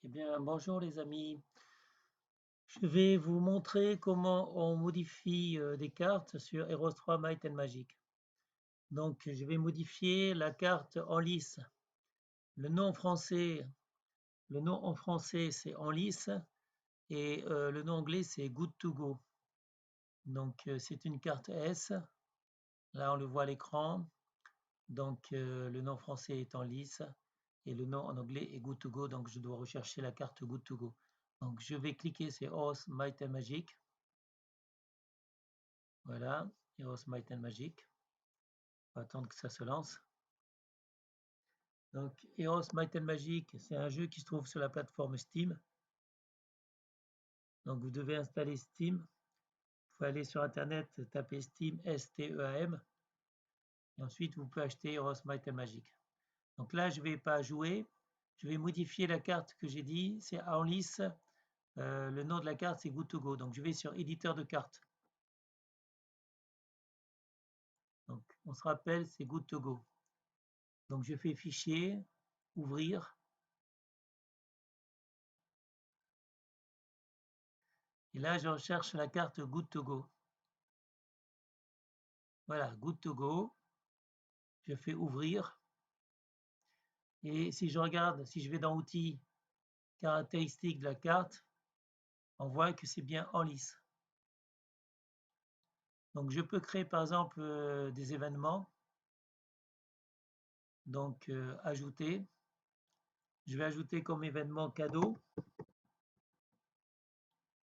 Eh bien, bonjour les amis. Je vais vous montrer comment on modifie des cartes sur Eros 3 Might and Magic. Donc, je vais modifier la carte en lice. Le nom français, le nom en français c'est en lice et le nom anglais c'est Good to Go. Donc, c'est une carte S. Là, on le voit à l'écran. Donc, le nom français est en lice et le nom en anglais est Good to Go. Donc, je dois rechercher la carte Good to Go. Donc, je vais cliquer sur Eros Might and Magic. Voilà, Heroes Might and Magic. On va attendre que ça se lance. Donc, Heroes Might and Magic, c'est un jeu qui se trouve sur la plateforme Steam. Donc, vous devez installer Steam. Vous pouvez aller sur Internet, taper Steam, S-T-E-A-M. Et ensuite, vous pouvez acheter Heroes Might and Magic. Donc là, je ne vais pas jouer. Je vais modifier la carte que j'ai dit. C'est en lice. Le nom de la carte, c'est Good to Go. Donc, je vais sur éditeur de cartes. Donc, on se rappelle, c'est Good to Go. Donc, je fais fichier, ouvrir. Et là, je recherche la carte Good to Go. Voilà, Good to Go. Je fais ouvrir. Et si je regarde, si je vais dans outils, caractéristiques de la carte, on voit que c'est bien en lice. Donc, je peux créer par exemple des événements. Donc, ajouter. Je vais ajouter comme événement cadeau.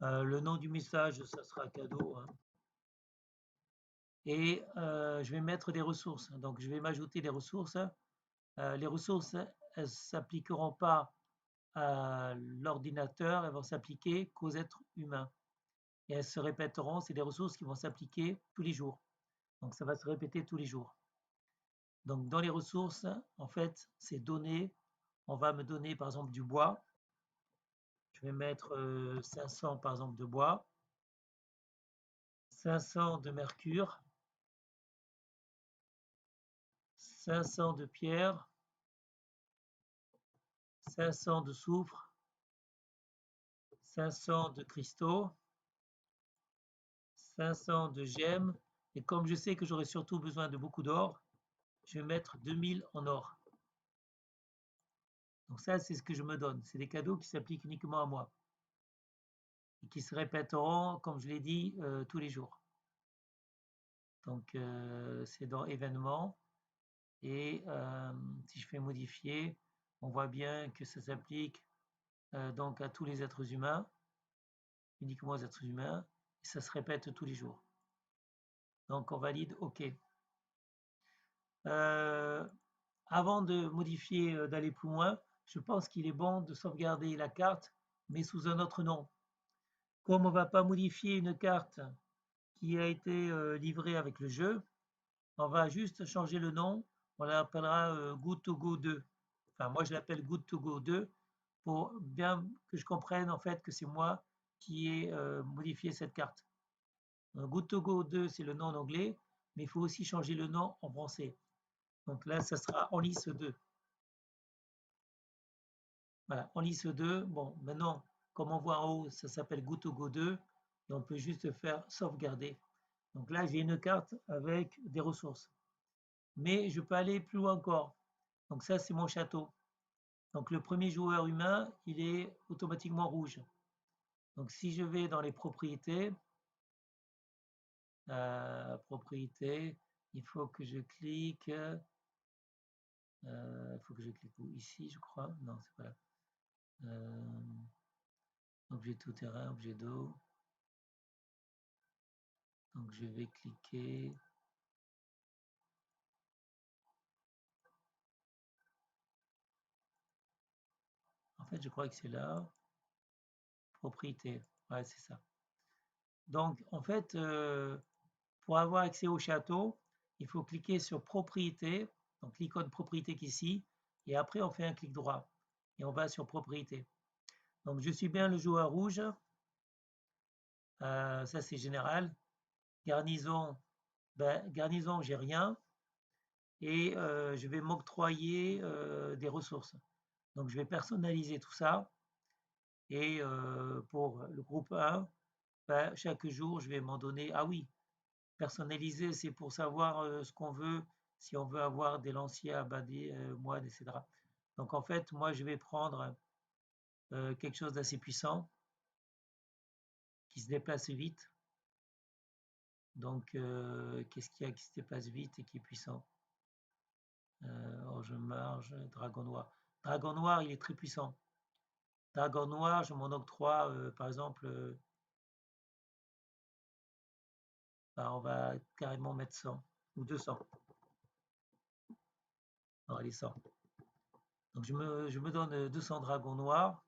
Le nom du message, ça sera cadeau, hein. Et je vais mettre des ressources. Donc, je vais m'ajouter des ressources. Les ressources, elles ne s'appliqueront pas à l'ordinateur, elles vont s'appliquer qu'aux êtres humains. Et elles se répéteront, c'est des ressources qui vont s'appliquer tous les jours. Donc, ça va se répéter tous les jours. Donc, dans les ressources, en fait, ces données, on va me donner par exemple du bois. Je vais mettre 500 par exemple de bois, 500 de mercure, 500 de pierre, 500 de soufre, 500 de cristaux, 500 de gemmes. Et comme je sais que j'aurai surtout besoin de beaucoup d'or, je vais mettre 2000 en or. Donc ça, c'est ce que je me donne. C'est des cadeaux qui s'appliquent uniquement à moi et qui se répéteront, comme je l'ai dit, tous les jours. Donc c'est dans événements et si je fais modifier, on voit bien que ça s'applique donc à tous les êtres humains, uniquement aux êtres humains, et ça se répète tous les jours. Donc on valide OK. Avant de modifier, d'aller plus loin, je pense qu'il est bon de sauvegarder la carte, mais sous un autre nom. Comme on ne va pas modifier une carte qui a été livrée avec le jeu, on va juste changer le nom. On l'appellera Good to Go 2. Enfin, moi, je l'appelle Good to Go 2 pour bien que je comprenne en fait que c'est moi qui ai modifié cette carte. Good to Go 2, c'est le nom en anglais, mais il faut aussi changer le nom en français. Donc là, ça sera en lice 2. Voilà, en lice 2. Bon, maintenant, comme on voit en haut, ça s'appelle Good to Go 2 et on peut juste faire sauvegarder. Donc là, j'ai une carte avec des ressources. Mais je peux aller plus loin encore. Donc ça, c'est mon château. Donc le premier joueur humain, il est automatiquement rouge. Donc si je vais dans les propriétés, il faut que je clique. Il faut que je clique ici, je crois. Non, c'est pas là. Objet tout terrain, objet d'eau. Donc je vais cliquer. En fait, je crois que c'est là. Propriété. Ouais, c'est ça. Donc, en fait, pour avoir accès au château, il faut cliquer sur propriété. Donc, l'icône propriété qui est ici. Et après, on fait un clic droit. Et on va sur propriété. Donc, je suis bien le joueur rouge. Ça, c'est général. Garnison, ben, garnison, j'ai rien. Et je vais m'octroyer des ressources. Donc, je vais personnaliser tout ça. Et pour le groupe 1, ben, chaque jour, je vais m'en donner. Ah oui, personnalisé, c'est pour savoir ce qu'on veut, si on veut avoir des lanciers, abadés, moines, etc. Donc en fait, moi, je vais prendre quelque chose d'assez puissant, qui se déplace vite. Donc, qu'est-ce qu'il y a qui se déplace vite et qui est puissant? Orge marge, dragon noir. Dragon noir, il est très puissant. Dragon noir, je m'en octroie, par exemple, bah, on va carrément mettre 100 ou 200. Non, allez, 100. Donc, je me donne 200 dragons noirs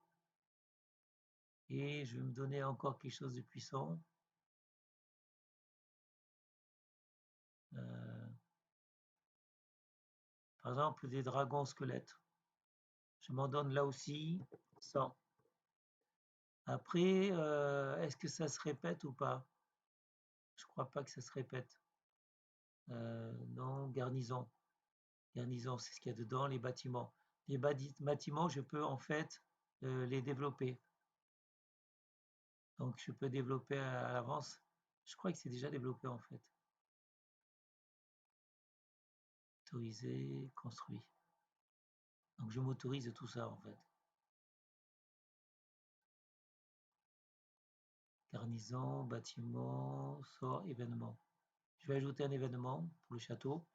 et je vais me donner encore quelque chose de puissant. Euh, par exemple, des dragons squelettes. Je m'en donne là aussi 100. Après, est-ce que ça se répète ou pas? Je crois pas que ça se répète. Non, garnison. Garnison, c'est ce qu'il y a dedans, les bâtiments. Les bâtiments, je peux en fait les développer. Donc, je peux développer à l'avance. Je crois que c'est déjà développé en fait. Autoriser, construit. Donc, je m'autorise tout ça en fait. Garnison, bâtiment, sort, événement. Je vais ajouter un événement pour le château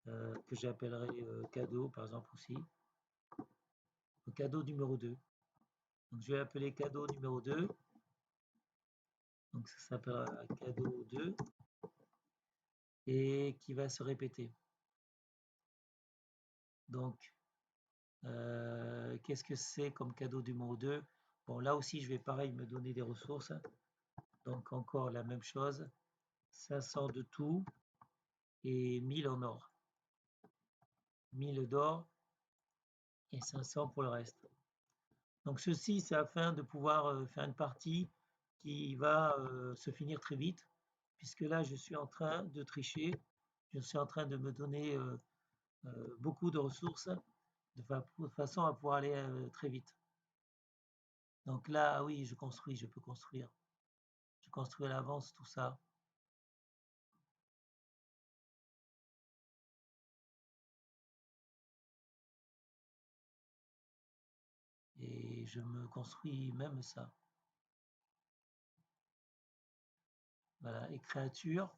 que j'appellerai cadeau par exemple aussi. Le cadeau numéro 2. Donc, je vais appeler cadeau numéro 2. Donc, ça s'appellera cadeau 2 et qui va se répéter. Donc, qu'est-ce que c'est comme cadeau numéro 2? Bon, là aussi, je vais pareil me donner des ressources. Donc, encore la même chose. 500 de tout et 1000 en or. 1000 d'or et 500 pour le reste. Donc, ceci, c'est afin de pouvoir faire une partie qui va se finir très vite, puisque là, je suis en train de tricher. Je suis en train de me donner beaucoup de ressources de façon à pouvoir aller très vite. Donc là, oui, je construis, je peux construire. Je construis à l'avance tout ça. Et je me construis même ça. Voilà, et créatures,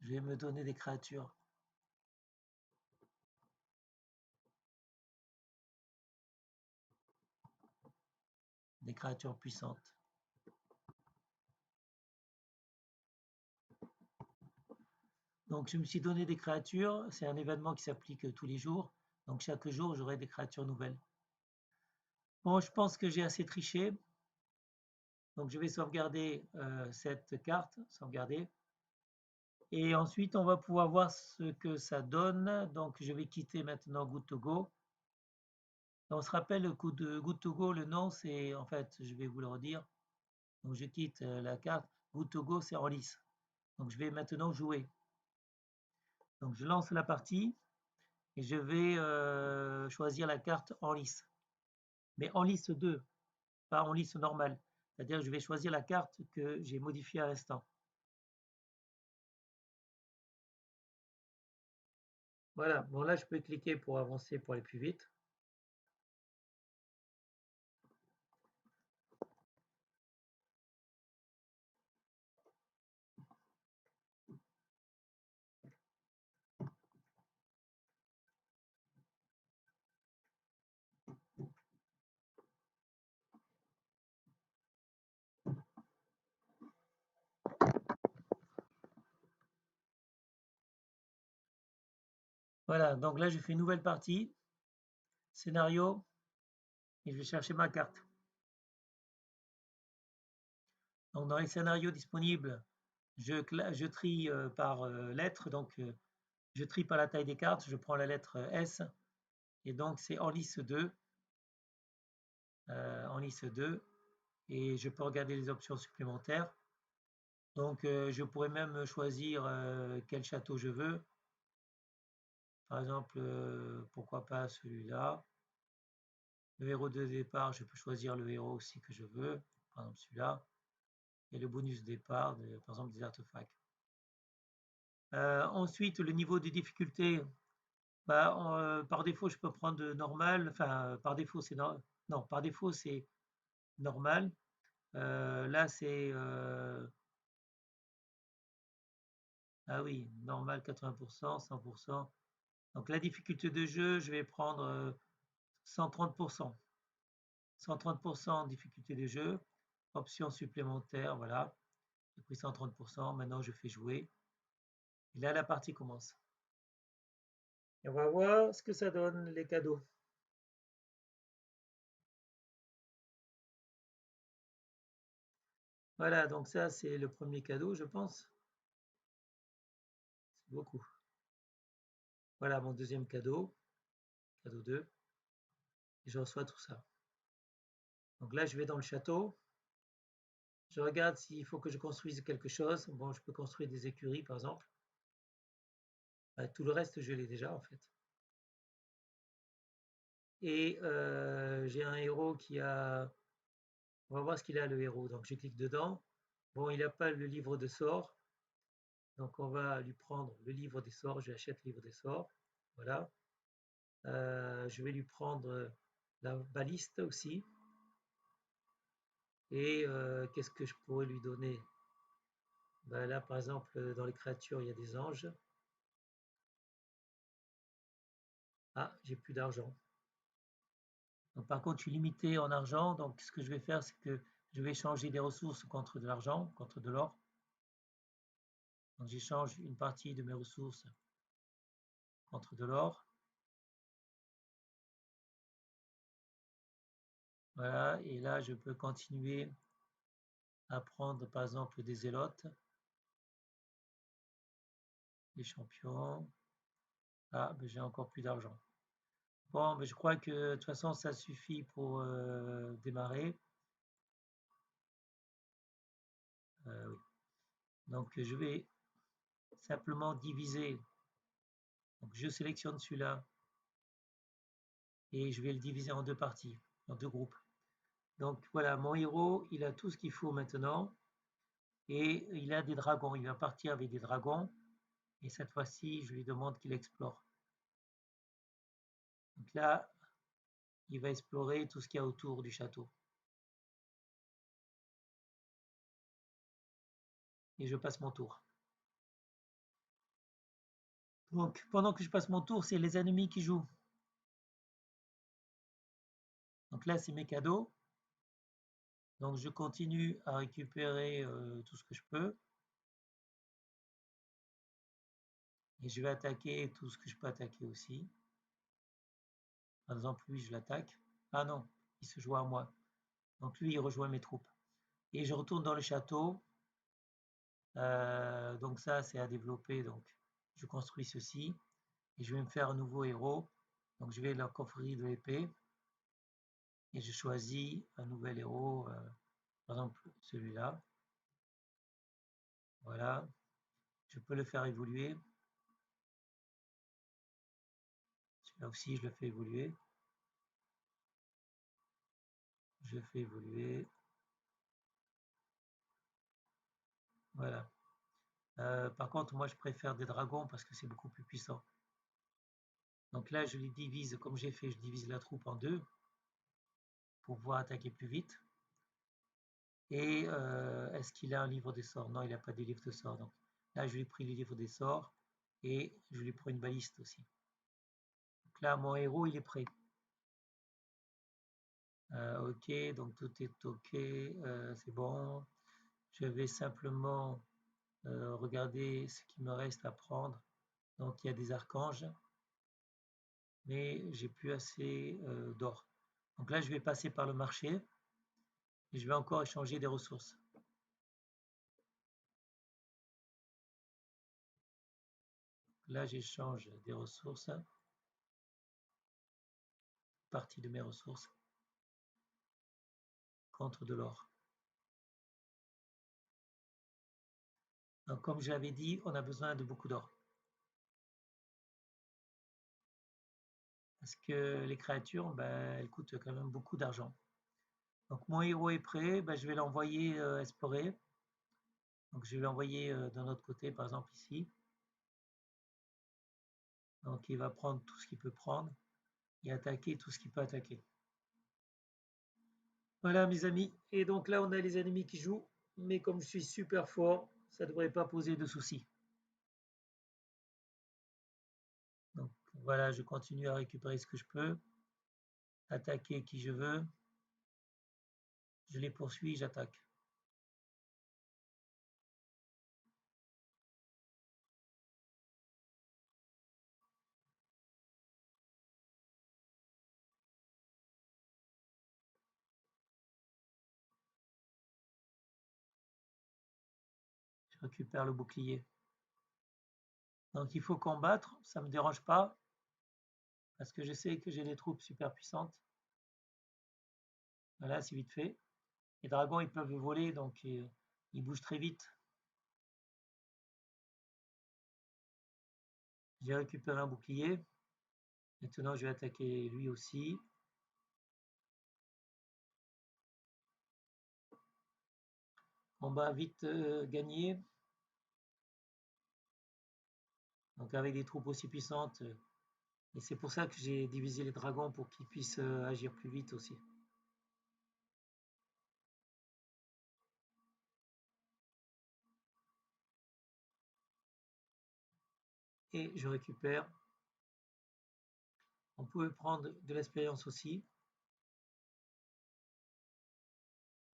je vais me donner des créatures. Des créatures puissantes. Donc je me suis donné des créatures, c'est un événement qui s'applique tous les jours. Donc chaque jour, j'aurai des créatures nouvelles. Bon, je pense que j'ai assez triché. Donc je vais sauvegarder cette carte, sauvegarder. Et ensuite, on va pouvoir voir ce que ça donne. Donc je vais quitter maintenant Good to Go. On se rappelle le coup de Good to Go, le nom, c'est en fait, je vais vous le redire. Donc je quitte la carte. Good to Go, c'est en lice. Donc je vais maintenant jouer. Donc je lance la partie et je vais choisir la carte en lice. Mais en lice 2, pas en lice normale. C'est-à-dire que je vais choisir la carte que j'ai modifiée à l'instant. Voilà, bon là je peux cliquer pour avancer pour aller plus vite. Voilà, donc là je fais une nouvelle partie, scénario, et je vais chercher ma carte. Donc dans les scénarios disponibles, je trie par lettre, donc je trie par la taille des cartes, je prends la lettre S, et donc c'est en lice 2, en lice 2, et je peux regarder les options supplémentaires. Donc je pourrais même choisir quel château je veux. Par exemple, pourquoi pas celui-là. Le héros de départ, je peux choisir le héros aussi que je veux, par exemple celui-là, et le bonus de départ, par exemple des artefacts. Ensuite, le niveau de difficulté, bah, par défaut, je peux prendre normal, enfin, par défaut, c'est non, par défaut, c'est normal. Là, c'est ah oui, normal 80%, 100%. Donc la difficulté de jeu, je vais prendre 130%. 130% difficulté de jeu, option supplémentaire, voilà. J'ai pris 130%, maintenant je fais jouer. Et là, la partie commence. Et on va voir ce que ça donne, les cadeaux. Voilà, donc ça, c'est le premier cadeau, je pense. C'est beaucoup. Voilà mon deuxième cadeau, cadeau 2. Et je reçois tout ça. Donc là, je vais dans le château. Je regarde s'il faut que je construise quelque chose. Bon, je peux construire des écuries, par exemple. Tout le reste, je l'ai déjà, en fait. Et j'ai un héros qui a... On va voir ce qu'il a, le héros. Donc, je clique dedans. Bon, il n'a pas le livre de sorts. Donc, on va lui prendre le livre des sorts. Je lui achète le livre des sorts. Voilà. Je vais lui prendre la baliste aussi. Et qu'est-ce que je pourrais lui donner? Ben là, par exemple, dans les créatures, il y a des anges. Ah, j'ai plus d'argent. Donc, par contre, je suis limité en argent. Donc, ce que je vais faire, c'est que je vais échanger des ressources contre de l'argent, contre de l'or. Donc, j'échange une partie de mes ressources contre de l'or. Voilà. Et là, je peux continuer à prendre, par exemple, des zélotes, des champions. Ah, ben, j'ai encore plus d'argent. Bon, mais je crois que de toute façon, ça suffit pour démarrer. Oui. Donc, je vais simplement diviser. Donc, je sélectionne celui-là et je vais le diviser en deux parties, en deux groupes. Donc, voilà, mon héros, il a tout ce qu'il faut maintenant et il a des dragons. Il va partir avec des dragons et cette fois-ci, je lui demande qu'il explore. Donc là, il va explorer tout ce qu'il y a autour du château. Et je passe mon tour. Donc, pendant que je passe mon tour, c'est les ennemis qui jouent. Donc là, c'est mes cadeaux. Donc, je continue à récupérer tout ce que je peux. Et je vais attaquer tout ce que je peux attaquer aussi. Par exemple, lui, je l'attaque. Ah non, il se joint à moi. Donc lui, il rejoint mes troupes. Et je retourne dans le château. Donc ça, c'est à développer. Donc, je construis ceci. Et je vais me faire un nouveau héros. Donc, je vais à la confrérie de l'épée. Et je choisis un nouvel héros. Par exemple, celui-là. Voilà. Je peux le faire évoluer. Celui-là aussi, je le fais évoluer. Je le fais évoluer. Voilà. Par contre, moi, je préfère des dragons parce que c'est beaucoup plus puissant. Donc là, je les divise, comme j'ai fait, je divise la troupe en deux pour pouvoir attaquer plus vite. Et est-ce qu'il a un livre des sorts? Non, il n'a pas de livre de sorts. Donc là, je lui ai pris le livre des sorts et je lui prends une baliste aussi. Donc là, mon héros, il est prêt. Ok, donc tout est ok, c'est bon. Je vais simplement regarder ce qui me reste à prendre. Donc il y a des archanges, mais j'ai plus assez d'or. Donc là, je vais passer par le marché et je vais encore échanger des ressources. Là, j'échange des ressources, partie de mes ressources, contre de l'or. Donc, comme je l'avais dit, on a besoin de beaucoup d'or. parce que les créatures, ben, elles coûtent quand même beaucoup d'argent. Donc mon héros est prêt, ben, je vais l'envoyer explorer. Donc je vais l'envoyer d'un autre côté, par exemple ici. Donc il va prendre tout ce qu'il peut prendre et attaquer tout ce qu'il peut attaquer. Voilà mes amis. Et donc là on a les ennemis qui jouent, mais comme je suis super fort, ça ne devrait pas poser de soucis. Donc voilà, je continue à récupérer ce que je peux, attaquer qui je veux. Je les poursuis, j'attaque. Je récupère le bouclier. Donc il faut combattre, ça ne me dérange pas, parce que je sais que j'ai des troupes super puissantes. Voilà, c'est vite fait. Les dragons, ils peuvent voler, donc ils bougent très vite. J'ai récupéré un bouclier. Maintenant, je vais attaquer lui aussi. Combat vite gagné. Donc avec des troupes aussi puissantes. Et c'est pour ça que j'ai divisé les dragons pour qu'ils puissent agir plus vite aussi. Et je récupère. On peut prendre de l'expérience aussi.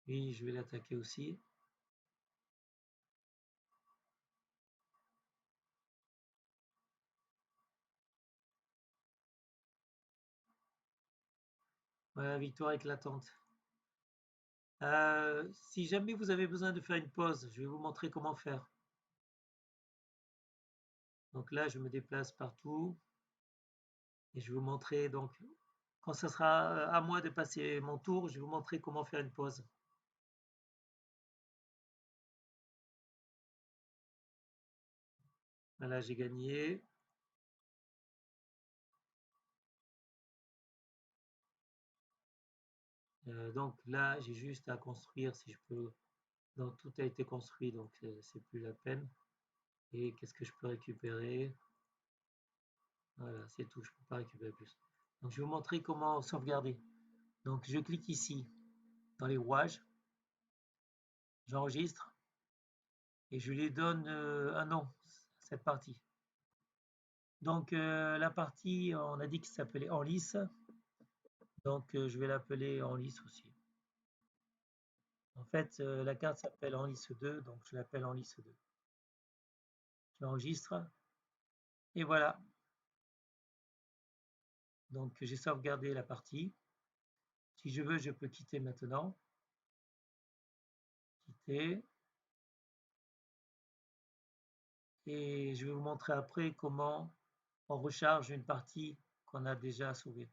Lui, je vais l'attaquer aussi. Voilà, victoire éclatante. Si jamais vous avez besoin de faire une pause, je vais vous montrer comment faire. Donc là, je me déplace partout et je vais vous montrer. Donc, quand ça sera à moi de passer mon tour, je vais vous montrer comment faire une pause. Voilà, j'ai gagné. Donc là, j'ai juste à construire si je peux. Donc tout a été construit, donc c'est plus la peine. Et qu'est-ce que je peux récupérer? Voilà, c'est tout, je ne peux pas récupérer plus. Donc je vais vous montrer comment sauvegarder. Donc je clique ici dans les rouages, j'enregistre et je lui donne un nom à cette partie. Donc la partie, on a dit que ça s'appelait en lice, donc je vais l'appeler en lice aussi. En fait, la carte s'appelle en lice 2, donc je l'appelle en lice 2. J'enregistre et voilà. Donc j'ai sauvegardé la partie. Si je veux, je peux quitter maintenant. Quitter. Et je vais vous montrer après comment on recharge une partie qu'on a déjà sauvée.